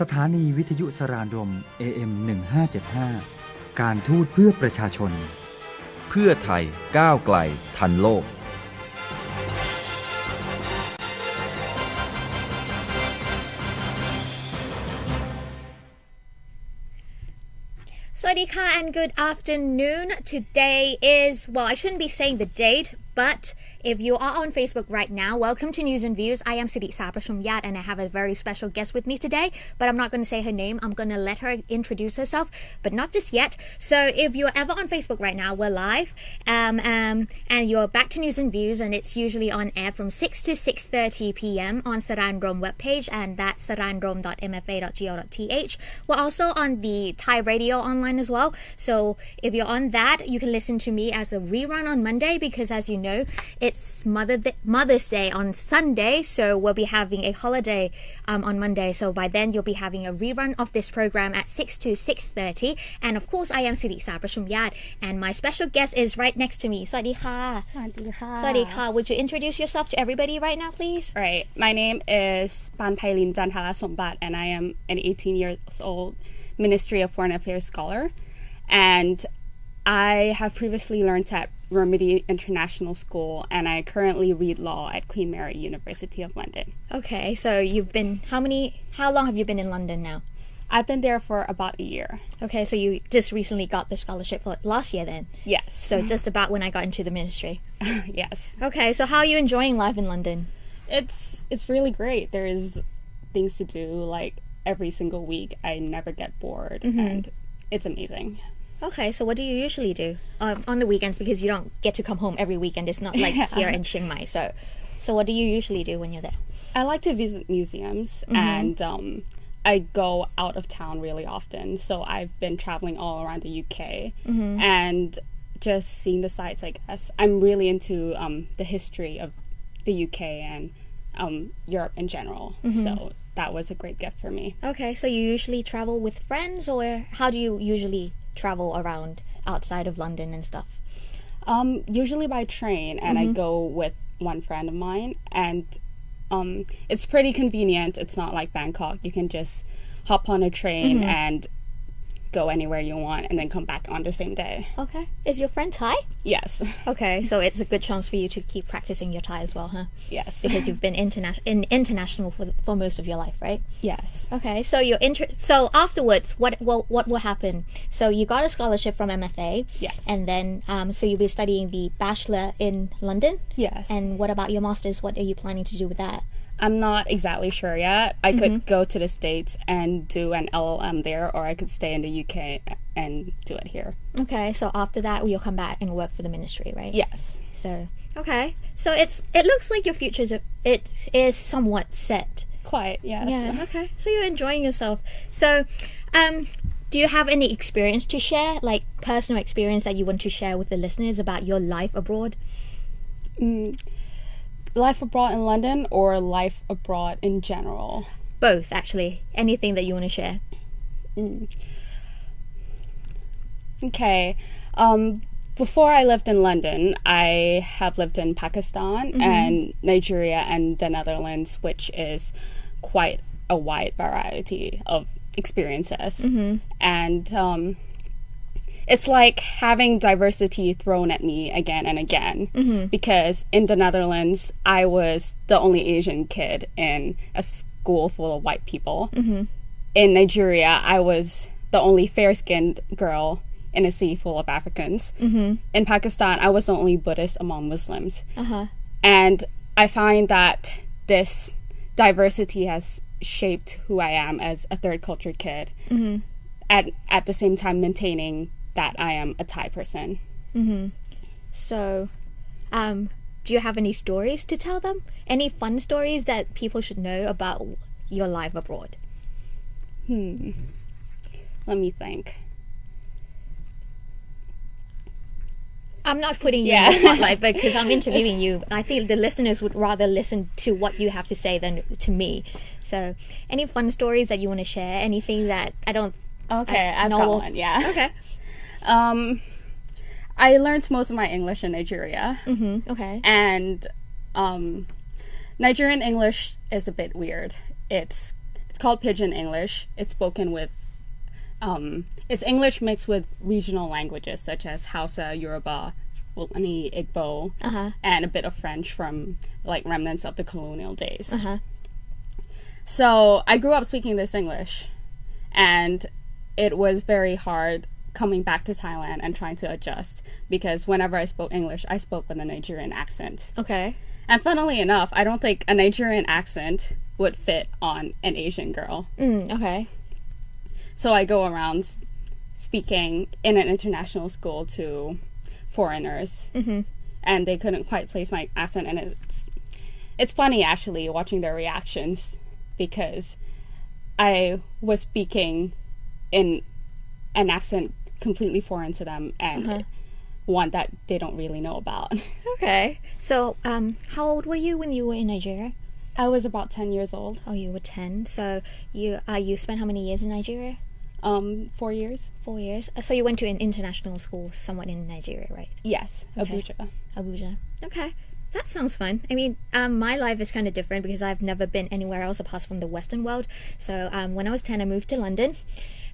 สถานีวิทยุสรานรม AM 1575การทูตเพื่อประชาชนเพื่อไทยก้าวไกลทันโลกสวัสดีค่ะ and good afternoon. Today is, well, I shouldn't be saying the date, but if you are on Facebook right now, welcome to News and Views. I amประช and I have a very special guest with me today, but I'm not going to say her name. I'm going to let her introduce herself, but not just yet. So if you're ever on Facebook right now, we're live, and you're back to News and Views, and it's usually on air from 6 to 6:30 p.m. on Sara'n Rом webpage, and that's saranrom.mfa.go.th. We're also on the Thai radio online as well. So if you're on that, you can listen to me as a rerun on Monday, because as you know, it's Mother's Day on Sunday, so we'll be having a holiday on Monday. So by then, you'll be having a rerun of this program at 6 to 6:30. And of course, I amประช and my special guest is right next to me. สวัสดีค่ะ สวัสดีค่ะ สวัสดีค่ะ Would you introduce yourself to everybody right now, please? Right. My name is Panpailin Jantara Sombat, and I am an 18-year-old Ministry of Foreign Affairs scholar. And I have previously learned at Remedy International School, and I currently read law at Queen Mary University of London. Okay, so you've been, how long have you been in London now? I've been there for about a year. Okay, so you just recently got the scholarship for last year then? Yes. So just about when I got into the ministry? Yes. Okay, so how are you enjoying life in London? It's really great. There's things to do like every single week. I never get bored, and it's amazing. Okay, so what do you usually do on the weekends, because you don't get to come home every weekend? It's not like here in Chiang Mai. So what do you usually do when you're there? I like to visit museums, and I go out of town really often. So I've been traveling all around the UK and just seeing the sights, I guess. I'm really into the history of the UK and Europe in general. So that was a great gift for me. Okay, so you usually travel with friends, or how do you usually travel around outside of London and stuff? Usually by train, and I go with one friend of mine, and it's pretty convenient. It's not like Bangkok. You can just hop on a train and go anywhere you want and then come back on the same day. Okay. Is your friend Thai? Yes. Okay, so it's a good chance for you to keep practicing your Thai as well, huh? Yes. Because you've been international for most of your life, right? Yes. Okay, so so afterwards, what will happen? So you got a scholarship from MFA. Yes. And then so you'll be studying the bachelor in London. Yes. And what about your masters? What are you planning to do with that? I'm not exactly sure yet. I could go to the States and do an LLM there, or I could stay in the UK and do it here. Okay, so after that, you'll come back and work for the ministry, right? Yes. So, okay. So it looks like your future is somewhat set. Quite, yes. Yeah, okay. So you're enjoying yourself. So, do you have any experience to share, like personal experience that you want to share with the listeners about your life abroad? Life abroad in London or life abroad in general? Both, actually. Anything that you want to share. Okay. Before I lived in London, I have lived in Pakistan and Nigeria and the Netherlands, which is quite a wide variety of experiences. And it's like having diversity thrown at me again and again, because in the Netherlands, I was the only Asian kid in a school full of white people. In Nigeria, I was the only fair-skinned girl in a sea full of Africans. In Pakistan, I was the only Buddhist among Muslims. And I find that this diversity has shaped who I am as a third culture kid, at the same time maintaining that I am a Thai person. So, do you have any stories to tell them? Any fun stories that people should know about your life abroad? Let me think. I'm not putting you in the spotlight because I'm interviewing you. I think the listeners would rather listen to what you have to say than to me. So, any fun stories that you want to share? Anything that I don't... Okay, I've got one, yeah. Okay. I learned most of my English in Nigeria. Okay. And Nigerian English is a bit weird. It's called Pidgin English. It's spoken with it's English mixed with regional languages such as Hausa, Yoruba, Fulani, Igbo, and a bit of French from like remnants of the colonial days. So I grew up speaking this English, and it was very hard coming back to Thailand and trying to adjust because whenever I spoke English, I spoke with a Nigerian accent. Okay. And funnily enough, I don't think a Nigerian accent would fit on an Asian girl. Okay. So I go around speaking in an international school to foreigners, and they couldn't quite place my accent. And it's funny actually watching their reactions because I was speaking in an accent completely foreign to them and one that they don't really know about. Okay. So, how old were you when you were in Nigeria? I was about 10 years old. Oh, you were 10. So you spent how many years in Nigeria? 4 years. 4 years. So you went to an international school somewhat in Nigeria, right? Yes, Okay. Abuja. Okay. That sounds fun. I mean, my life is kind of different because I've never been anywhere else apart from the Western world. So when I was 10, I moved to London.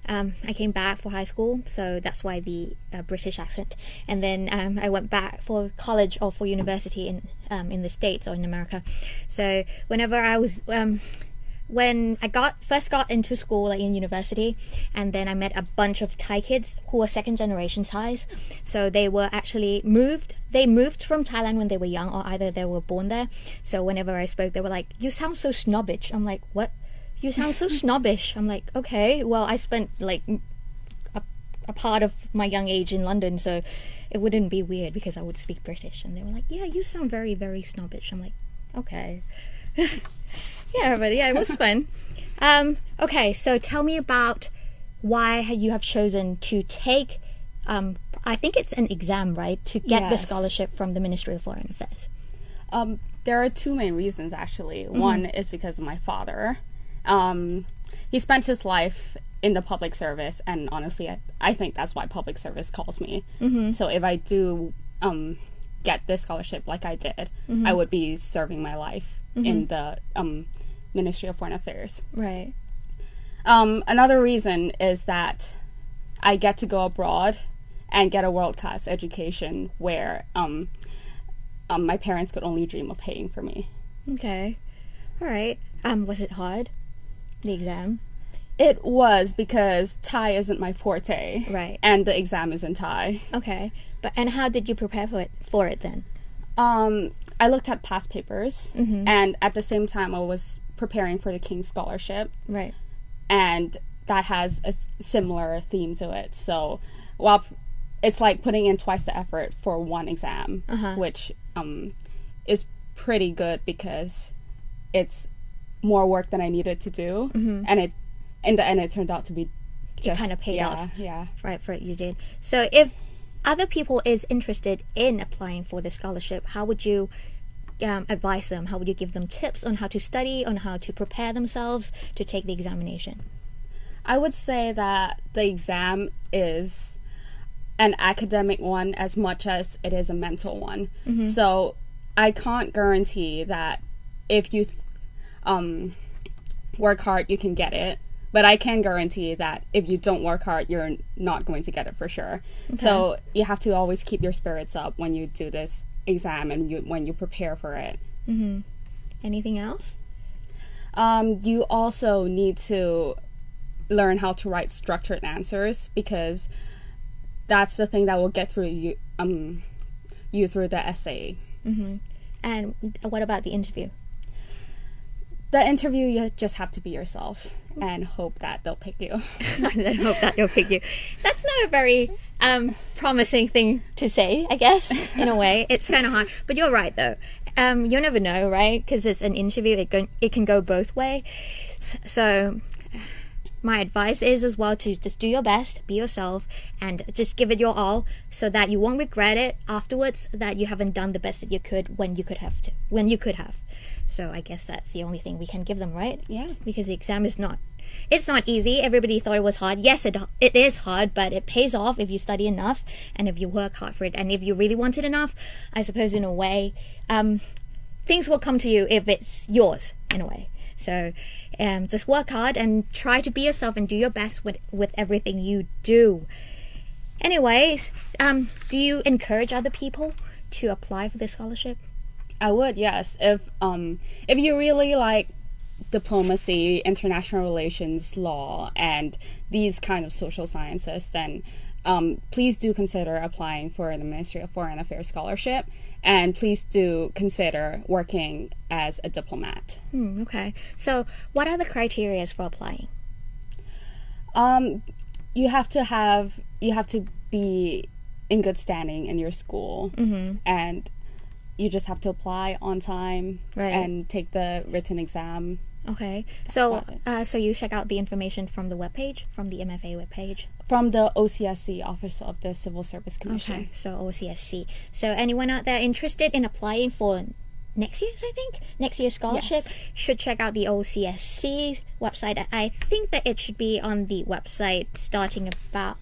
I came back for high school, so that's why the British accent. And then I went back for college or for university in the States or in America. So whenever I was when I first got into school, like in university, and then I met a bunch of Thai kids who were second generation Thais. So they were actually moved from Thailand when they were young, or either they were born there. So whenever I spoke, they were like, "You sound so snobbish." I'm like, "What? You sound so snobbish." I'm like, "Okay, well, I spent like a part of my young age in London, so it wouldn't be weird because I would speak British." And they were like, "Yeah, you sound very, very snobbish." I'm like, "Okay." Yeah, but yeah, it was fun. Okay, so tell me about why you have chosen to take, I think it's an exam, right? To get the Yes. scholarship from the Ministry of Foreign Affairs. There are two main reasons, actually. One is because of my father. He spent his life in the public service, and honestly, I think that's why public service calls me. So if I do get this scholarship like I did, I would be serving my life in the Ministry of Foreign Affairs. Right. Another reason is that I get to go abroad and get a world-class education where my parents could only dream of paying for me. Okay. All right. Was it hard? The exam? It was because Thai isn't my forte. Right. And the exam is in Thai. Okay. And how did you prepare for it then? I looked at past papers, and at the same time I was preparing for the King's Scholarship, Right. and that has a similar theme to it. So while it's like putting in twice the effort for one exam, which is pretty good because it's more work than I needed to do, and it in the end it turned out to be just kind of paid off. Yeah. Right, for it you did. So if other people is interested in applying for the scholarship, how would you advise them? How would you give them tips on how to study, on how to prepare themselves to take the examination? I would say that the exam is an academic one as much as it is a mental one. So I can't guarantee that if you work hard, you can get it. But I can guarantee that if you don't work hard, you're not going to get it for sure. Okay. So you have to always keep your spirits up when you do this exam and when you prepare for it. Anything else? You also need to learn how to write structured answers because that's the thing that will get through you through the essay. And what about the interview? The interview, you just have to be yourself and hope that they'll pick you. And hope that they'll pick you. That's not a very promising thing to say, I guess, in a way. It's kind of hard. But you're right, though. You'll never know, right? Because it's an interview. It can go both ways. So my advice is as well to just do your best, be yourself, and just give it your all so that you won't regret it afterwards that you haven't done the best that you could when you could have. So I guess that's the only thing we can give them, right? Yeah. Because the exam is not easy. Everybody thought it was hard. Yes, it is hard, but it pays off if you study enough and if you work hard for it. And if you really want it enough, I suppose in a way, things will come to you if it's yours, in a way. So just work hard and try to be yourself and do your best with everything you do. Anyways, do you encourage other people to apply for this scholarship? I would, yes. If you really like diplomacy, international relations, law, and these kind of social sciences, then please do consider applying for the Ministry of Foreign Affairs scholarship, and please do consider working as a diplomat. Okay. So, what are the criteria for applying? You have to be in good standing in your school, and you just have to apply on time and take the written exam. Okay. So you check out the information from the webpage, from the MFA webpage? From the OCSC, Office of the Civil Service Commission. Okay, so OCSC. So anyone out there interested in applying for next year's scholarship should check out the OCSC website. I think that it should be on the website starting about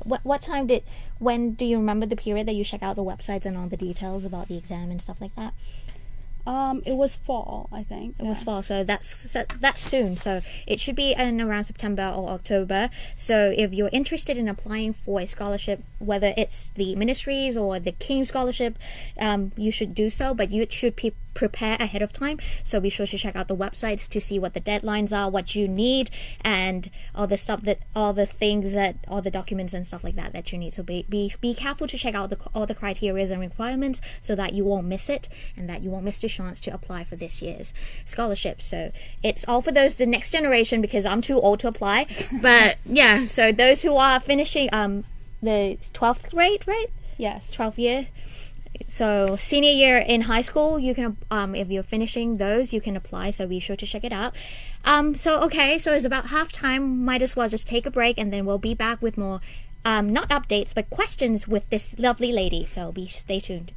when do you remember the period that you check out the websites and all the details about the exam and stuff like that? It was fall, I think. It was fall, so that's soon. So it should be in around September or October. So if you're interested in applying for a scholarship, whether it's the ministries or the King Scholarship, you should do so, but you should prepare ahead of time. So be sure to check out the websites to see what the deadlines are, what you need, and all the documents and stuff like that you need. So be careful to check out all the criteria and requirements so that you won't miss it and that you won't miss the chance to apply for this year's scholarship. So it's all for the next generation, because I'm too old to apply. But yeah, so those who are finishing the 12th grade, right? Yes. 12th year. So senior year in high school, you can if you're finishing those, you can apply. So be sure to check it out. So it's about half time. Might as well just take a break, and then we'll be back with more not updates but questions with this lovely lady. So stay tuned.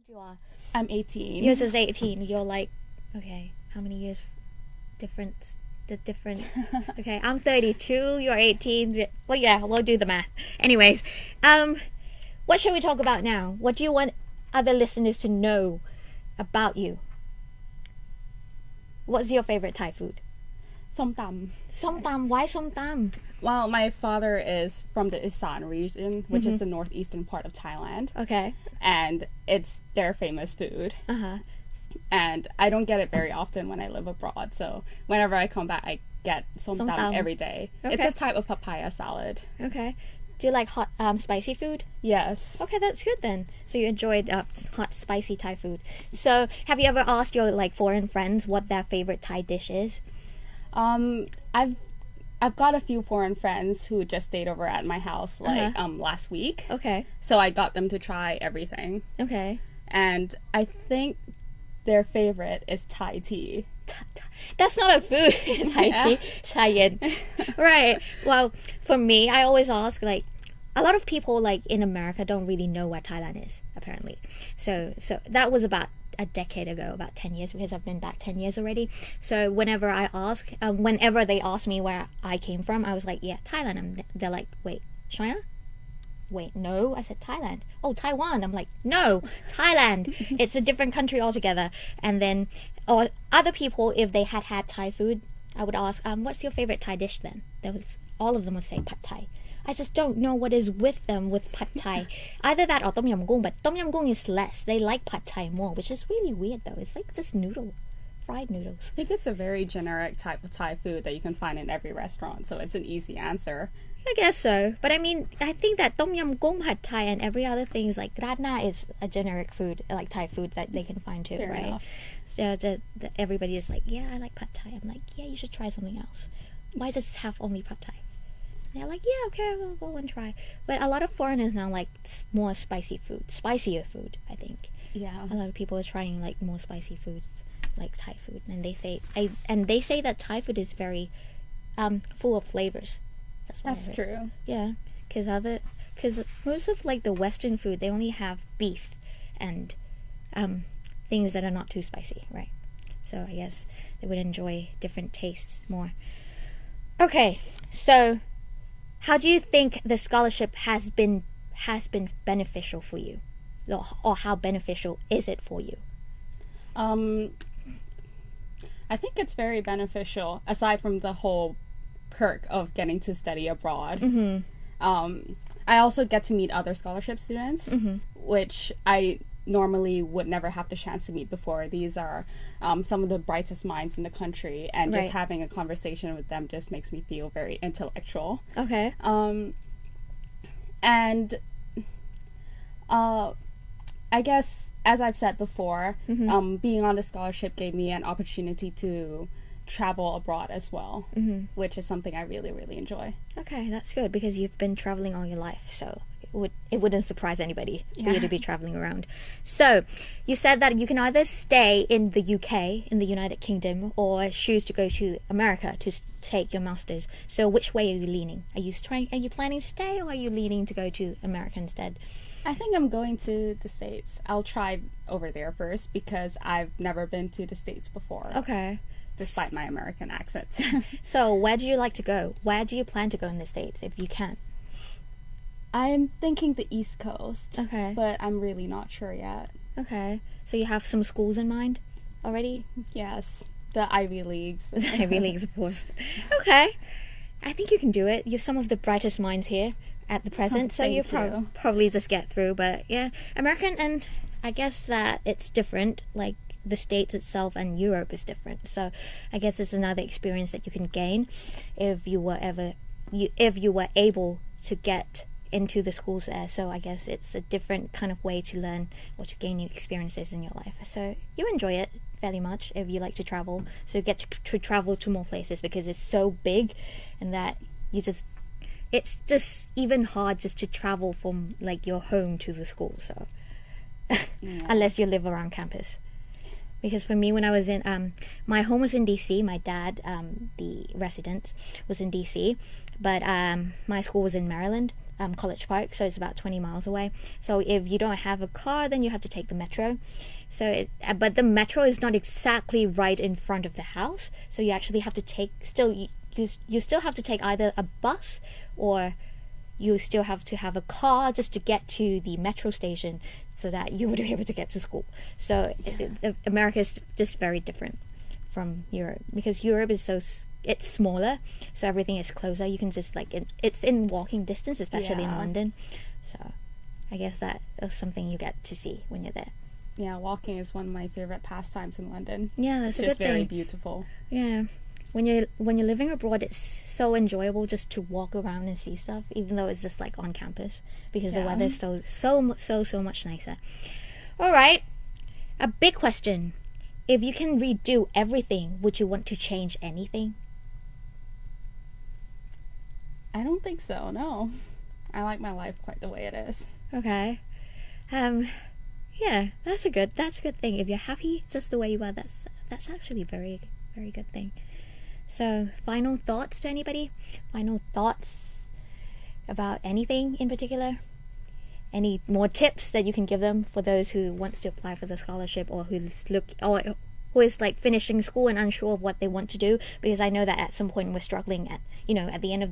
you are? I'm 18. You're just 18. You're like, okay, how many years different? Okay, I'm 32. You're 18. Well, yeah, we'll do the math. Anyways, what should we talk about now? What do you want other listeners to know about you? What's your favorite Thai food? Som tam. Som tam. Why som tam? Well, my father is from the Isan region, which is the northeastern part of Thailand. Okay. And it's their famous food. Uh-huh. And I don't get it very often when I live abroad. So whenever I come back, I get som tam every day. Okay. It's a type of papaya salad. Okay. Do you like hot, spicy food? Yes. Okay, that's good then. So you enjoyed hot, spicy Thai food. So have you ever asked your like foreign friends what their favorite Thai dish is? I've got a few foreign friends who just stayed over at my house last week. Okay. So I got them to try everything. Okay. And I think their favorite is Thai tea. That's not a food. Thai tea. Thai yen. Right. Well, for me, I always ask like a lot of people like in America don't really know what Thailand is apparently. So that was about a decade ago, about 10 years, because I've been back 10 years already. So whenever they ask me where I came from, I was like, yeah, Thailand. And they're like, wait, China? Wait, no, I said Thailand. Oh, Taiwan. I'm like, no, Thailand. It's a different country altogether. And then, or other people, if they had Thai food, I would ask, what's your favorite Thai dish then? All of them would say pad Thai. I just don't know what is with them with pad Thai. Either that or tom yum goong, but tom yum goong is less. They like pad Thai more, which is really weird though. It's like just fried noodles. I think it's a very generic type of Thai food that you can find in every restaurant, so it's an easy answer. I guess so. But I mean, I think that tom yum goong, pad Thai, and every other thing is like radna is a generic food, like Thai food that they can find too, Fair right? enough. So everybody is like, yeah, I like pad Thai. I'm like, yeah, you should try something else. Why just have only pad Thai? And they're like, yeah, okay, we'll go and try. But a lot of foreigners now like more spicier food, I think. Yeah. A lot of people are trying like more spicy foods, like Thai food, and they say that Thai food is very full of flavors. That's true. Yeah, because most of like the Western food, they only have beef and things that are not too spicy, right? So I guess they would enjoy different tastes more. Okay, so how do you think the scholarship has been beneficial for you, or how beneficial is it for you? I think it's very beneficial, aside from the whole perk of getting to study abroad. I also get to meet other scholarship students, which I normally would never have the chance to meet before. These are some of the brightest minds in the country, and just having a conversation with them just makes me feel very intellectual. Okay. And I guess, as I've said before, being on the scholarship gave me an opportunity to travel abroad as well, which is something I really, really enjoy. Okay, that's good, because you've been traveling all your life, so it wouldn't surprise anybody for you to be traveling around. So you said that you can either stay in the UK, in the United Kingdom, or choose to go to America to take your master's. So which way are you leaning? Are you planning to stay, or are you leaning to go to America instead? I think I'm going to the States. I'll try over there first, because I've never been to the States before. Okay. Despite my American accent. So where do you like to go? Where do you plan to go in the States, if you can? I'm thinking the East Coast. Okay. But I'm really not sure yet. Okay. So you have some schools in mind already? Yes. The Ivy Leagues. The Ivy Leagues, of course. Okay. I think you can do it. You're some of the brightest minds here at the present, so you probably just get through. But yeah, American, and I guess that it's different. Like, the States itself and Europe is different, so I guess it's another experience that you can gain if you were able to get into the schools there. So I guess it's a different kind of way to learn or to gain new experiences in your life. So you enjoy it fairly much if you like to travel. So you get to travel to more places, because it's so big, and that it's just even hard just to travel from like your home to the school. So unless you live around campus. Because for me, when I was in, my home was in DC. My dad, the residence, was in DC. But my school was in Maryland. College Park, so it's about 20 miles away. So if you don't have a car, then you have to take the metro. So, but the metro is not exactly right in front of the house, so you actually have to take you still have to take either a bus or you still have to have a car just to get to the metro station so that you would be able to get to school. So America is just very different from Europe, because Europe is it's smaller, so everything is closer. You can just it's in walking distance, especially in London. So I guess that is something you get to see when you're there. Yeah, walking is one of my favorite pastimes in London. Yeah, that's it's a good thing. It's just very beautiful. Yeah. When you're living abroad, it's so enjoyable just to walk around and see stuff, even though it's just like on campus, because the weather is so much nicer. All right, a big question: if you can redo everything, would you want to change anything? I don't think so. No, I like my life quite the way it is. Okay, yeah, that's a good thing. If you're happy just the way you are, that's actually a very good thing. So, final thoughts to anybody? Final thoughts about anything in particular? Any more tips that you can give them for those who wants to apply for the scholarship, or who is like finishing school and unsure of what they want to do? Because I know that at some point we're struggling at the end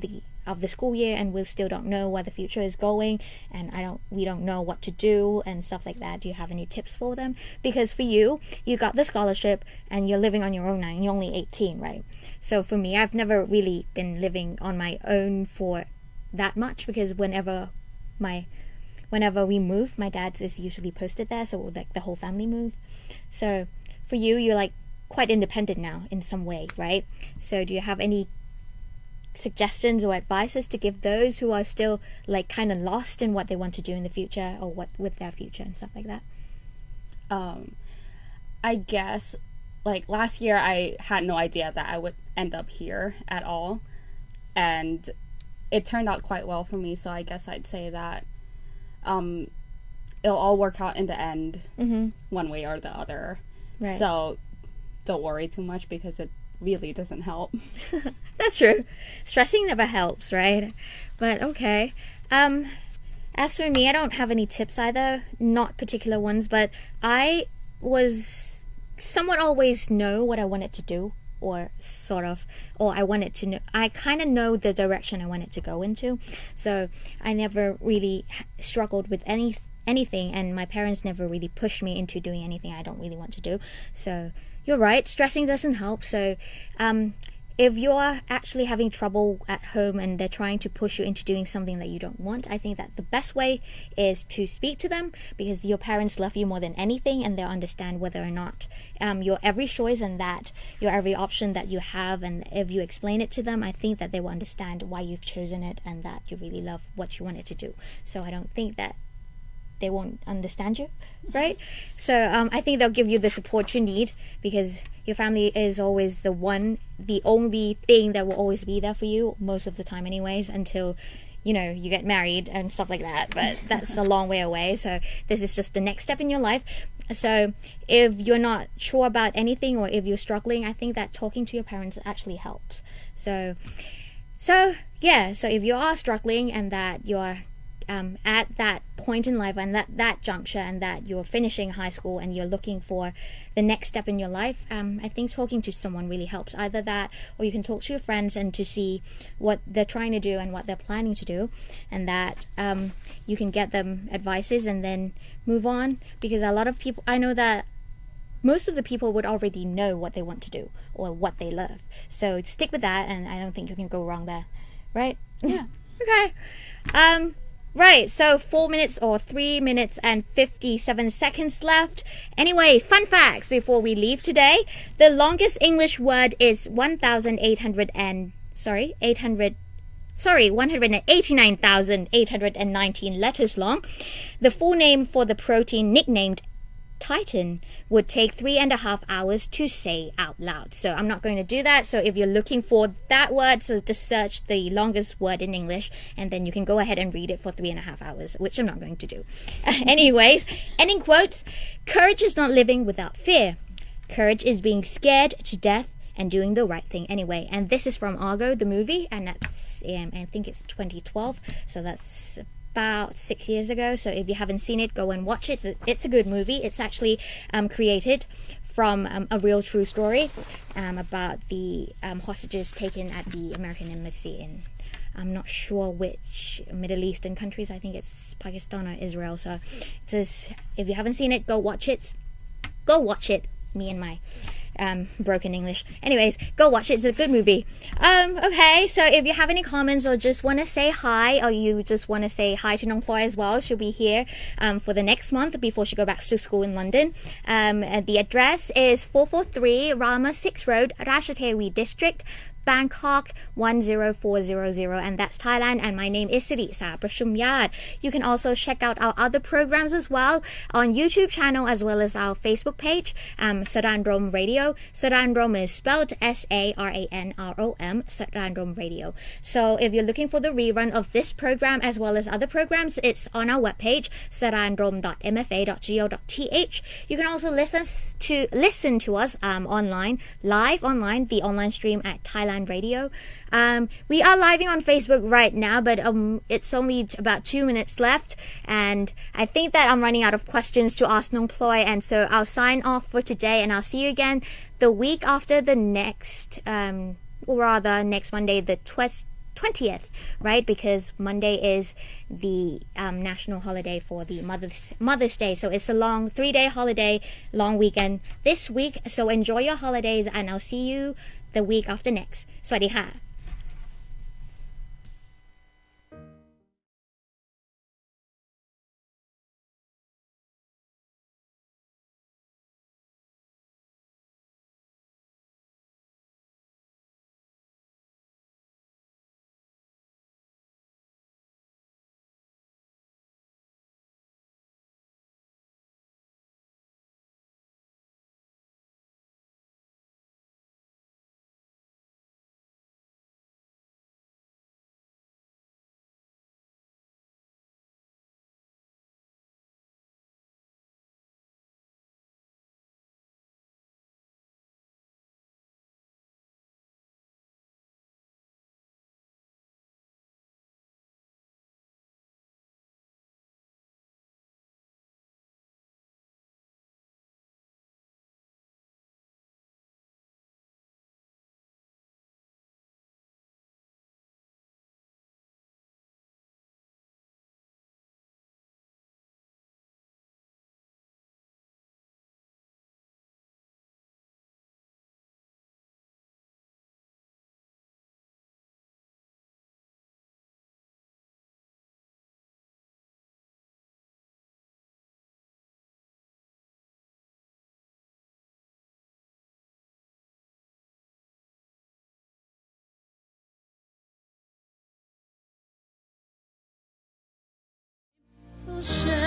of the school year, and we still don't know where the future is going, and we don't know what to do and stuff like that. Do you have any tips for them? Because for you got the scholarship and you're living on your own now, and you're only 18, right? So for me, I've never really been living on my own for that much, because whenever we move, my dad is usually posted there, so like the whole family move. So for you're like quite independent now in some way, right? So do you have any suggestions or advices to give those who are still like kind of lost in what they want to do in the future, or what with their future and stuff like that? I guess like last year I had no idea that I would end up here at all, and it turned out quite well for me. So I guess I'd say that it'll all work out in the end, one way or the other. Right. So don't worry too much, because it really doesn't help. That's true. Stressing never helps, right? But okay. As for me, I don't have any tips either, not particular ones, but I was somewhat always know what I wanted to do, or I kind of know the direction I wanted to go into. So I never really struggled with anything, and my parents never really pushed me into doing anything I don't really want to do. So you're right, stressing doesn't help. So if you're actually having trouble at home and they're trying to push you into doing something that you don't want, I think that the best way is to speak to them, because your parents love you more than anything, and they'll understand whether or not your every choice and that your every option that you have, and if you explain it to them, I think that they will understand why you've chosen it and that you really love what you wanted to do. So I don't think that they won't understand you, right? So I think they'll give you the support you need, because your family is always the only thing that will always be there for you most of the time anyways, until you get married and stuff like that, but that's a long way away. So this is just the next step in your life. So if you're not sure about anything, or if you're struggling, I think that talking to your parents actually helps. So if you are struggling and that you're at that point in life and that juncture, and that you're finishing high school and you're looking for the next step in your life, I think talking to someone really helps. Either that, or you can talk to your friends and to see what they're trying to do and what they're planning to do, and that you can get them advices and then move on. Because a lot of people, I know that most of the people would already know what they want to do or what they love, so stick with that, and I don't think you can go wrong there, right? Yeah. Okay. Right, so 4 minutes or 3 minutes and 57 seconds left. Anyway, fun facts before we leave today. The longest English word is 189,819 letters long. The full name for the protein nicknamed Titan would take 3.5 hours to say out loud. So I'm not going to do that. So if you're looking for that word, so just search the longest word in English, and then you can go ahead and read it for 3.5 hours, which I'm not going to do. Anyways, ending quotes. Courage is not living without fear. Courage is being scared to death and doing the right thing anyway. And this is from Argo, the movie, and that's I think it's 2012, so that's about 6 years ago. So if you haven't seen it, go and watch it. It's a good movie. It's actually created from a real true story about the hostages taken at the American embassy in I'm not sure which Middle Eastern countries. I think it's Pakistan or Israel. So if you haven't seen it, go watch it. Go watch it. Me and my broken English. Anyways, go watch it. It's a good movie. Okay, so if you have any comments or just want to say hi, or you just want to say hi to Nong Ploy as well, she'll be here for the next month before she goes back to school in London. The address is 443 Rama 6 Road, Rashatewi District, Bangkok 10400, and that's Thailand. And my name is Sirisa Prashumyat. You can also check out our other programs as well on YouTube channel as well as our Facebook page, Sara'n Rom Radio. Sara'n Rom is spelled SARANROM, Sara'n Rom Radio. So if you're looking for the rerun of this program as well as other programs, it's on our webpage, saranrom.mfa.go.th. You can also listen to us online, live online, the online stream at Thailand Radio. We are living on Facebook right now, but it's only about 2 minutes left, and I think that I'm running out of questions to ask Nong Ploy, and so I'll sign off for today, and I'll see you again the week after the next, or rather next Monday, the 20th, right? Because Monday is the national holiday for the Mother's Day, so it's a long 3-day holiday, long weekend this week. So enjoy your holidays, and I'll see you the week after next. สวัสดีค่ะshare